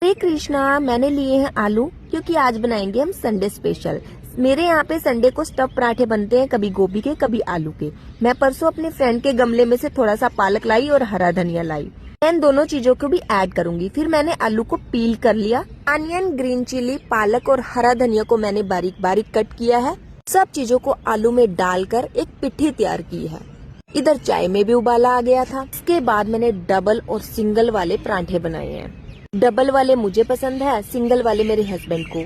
हरे कृष्णा, मैंने लिए हैं आलू क्योंकि आज बनाएंगे हम संडे स्पेशल। मेरे यहाँ पे संडे को स्टफ पराठे बनते हैं, कभी गोभी के कभी आलू के। मैं परसों अपने फ्रेंड के गमले में से थोड़ा सा पालक लाई और हरा धनिया लाई। मैं इन दोनों चीजों को भी ऐड करूंगी। फिर मैंने आलू को पील कर लिया। अनियन, ग्रीन चिली, पालक और हरा धनिया को मैंने बारीक बारीक कट किया है। सब चीजों को आलू में डालकर एक पिट्ठी तैयार की है। इधर चाय में भी उबाला आ गया था। इसके बाद मैंने डबल और सिंगल वाले पराठे बनाए हैं। डबल वाले मुझे पसंद है, सिंगल वाले मेरे हस्बैंड को।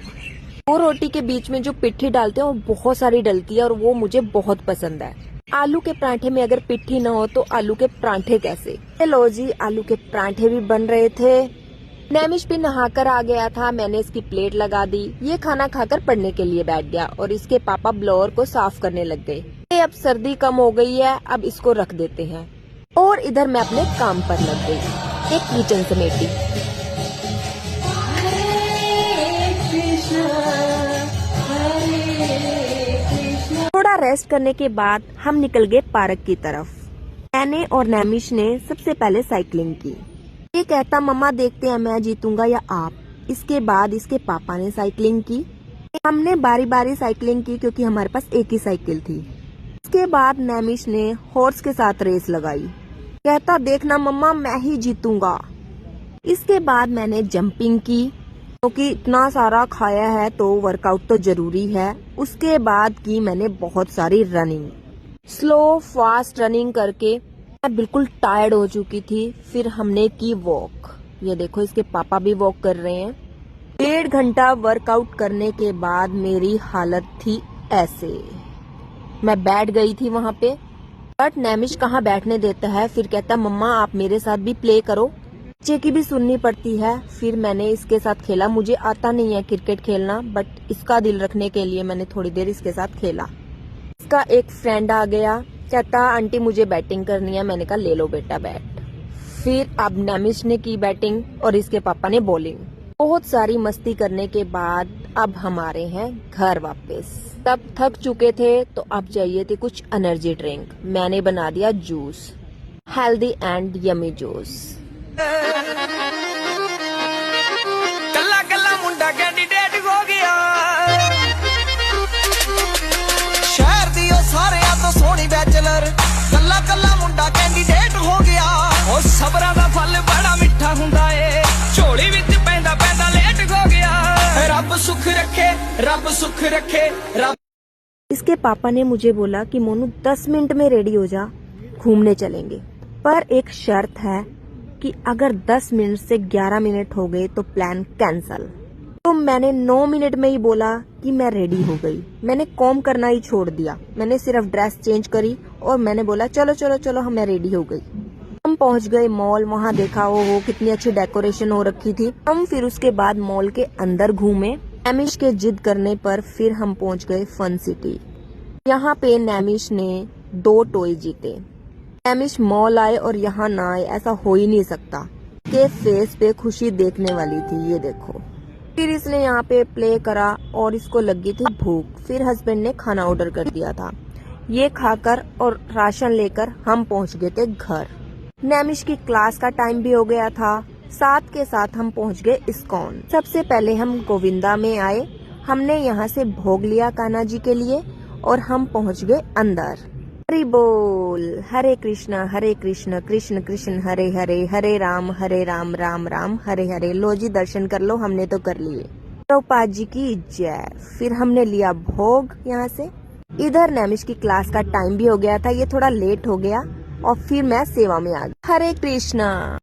दो रोटी के बीच में जो पिट्ठी डालते हैं वो बहुत सारी डलती है और वो मुझे बहुत पसंद है। आलू के पराठे में अगर पिट्ठी न हो तो आलू के पराठे कैसे। लो जी, आलू के पराठे भी बन रहे थे। नैमिष भी नहाकर आ गया था। मैंने इसकी प्लेट लगा दी। ये खाना खाकर पढ़ने के लिए बैठ गया और इसके पापा ब्लोअर को साफ करने लग गए। अब सर्दी कम हो गई है, अब इसको रख देते हैं। और इधर मैं अपने काम पर लग गई, एक किचन समेटी। थोड़ा रेस्ट करने के बाद हम निकल गए पार्क की तरफ। मैंने और नैमिष ने सबसे पहले साइकिलिंग की। ये कहता मम्मा देखते हैं मैं जीतूंगा या आप। इसके बाद इसके पापा ने साइकिलिंग की। हमने बारी बारी साइकिलिंग की क्योंकि हमारे पास एक ही साइकिल थी। इसके बाद नैमिष ने हॉर्स के साथ रेस लगाई। कहता देखना मम्मा मैं ही जीतूंगा। इसके बाद मैंने जंपिंग की क्योंकि इतना सारा खाया है तो वर्कआउट तो जरूरी है। उसके बाद की मैंने बहुत सारी रनिंग, स्लो फास्ट रनिंग करके मैं बिल्कुल टायर्ड हो चुकी थी। फिर हमने की वॉक। ये देखो इसके पापा भी वॉक कर रहे हैं। 1.5 घंटा वर्कआउट करने के बाद मेरी हालत थी ऐसे। मैं बैठ गई थी वहां पे, बट नैमिष कहाँ बैठने देता है। फिर कहता मम्मा आप मेरे साथ भी प्ले करो। बच्चे की भी सुननी पड़ती है। फिर मैंने इसके साथ खेला। मुझे आता नहीं है क्रिकेट खेलना, बट इसका दिल रखने के लिए मैंने थोड़ी देर इसके साथ खेला। इसका एक फ्रेंड आ गया, कहता आंटी मुझे बैटिंग करनी है। मैंने कहा ले लो बेटा बैट। फिर अब नैमिष ने की बैटिंग और इसके पापा ने बॉलिंग। बहुत सारी मस्ती करने के बाद अब हम आ रहे हैं घर वापस। तब थक चुके थे तो अब चाहिए थी कुछ एनर्जी ड्रिंक। मैंने बना दिया juice, healthy and yummy juice. Kalla Kalla Munda candidate हो गया, शहर दी ओ सारियां तो सोहनी बैचलर। कल्ला कल्ला मुंडा कैंडिडेट हो गया। ओ सबरा दा फल बड़ा मिठा हुंदा ए, झोली विच पैंदा पैंदा लेट हो गया। रब सुख रखे, रब सुख रखे, रब। इसके पापा ने मुझे बोला कि मोनू 10 मिनट में रेडी हो जा, घूमने चलेंगे। पर एक शर्त है कि अगर 10 मिनट से 11 मिनट हो गए तो प्लान कैंसल। तो मैंने 9 मिनट में ही बोला कि मैं रेडी हो गई। मैंने कॉम करना ही छोड़ दिया। मैंने सिर्फ ड्रेस चेंज करी और मैंने बोला चलो चलो चलो मैं रेडी हो गई। हम पहुंच गए मॉल। वहां देखा हो कितनी अच्छी डेकोरेशन हो रखी थी। हम फिर उसके बाद मॉल के अंदर घूमे। नैमिष के जिद करने पर फिर हम पहुंच गए फन सिटी। यहाँ पे नैमिष ने 2 टॉय जीते। नैमिष मॉल आए और यहाँ ना आए ऐसा हो ही नहीं सकता। के फेस पे खुशी देखने वाली थी, ये देखो। फिर इसने यहाँ पे प्ले करा और इसको लगी थी भूख। फिर हस्बैंड ने खाना ऑर्डर कर दिया था। ये खाकर और राशन लेकर हम पहुँच गए थे घर। नैमिष की क्लास का टाइम भी हो गया था। साथ के साथ हम पहुँच गए इस्कॉन। सबसे पहले हम गोविंदा में आए। हमने यहाँ से भोग लिया कान्हा जी के लिए और हम पहुँच गए अंदर। हरि बोल, हरे कृष्ण कृष्ण कृष्ण हरे हरे, हरे राम राम राम हरे हरे। लो जी दर्शन कर लो, हमने तो कर लिए। प्रभुपाद जी की जय। फिर हमने लिया भोग यहाँ से। इधर नैमिष की क्लास का टाइम भी हो गया था। ये थोड़ा लेट हो गया और फिर मैं सेवा में आ गई। हरे कृष्णा।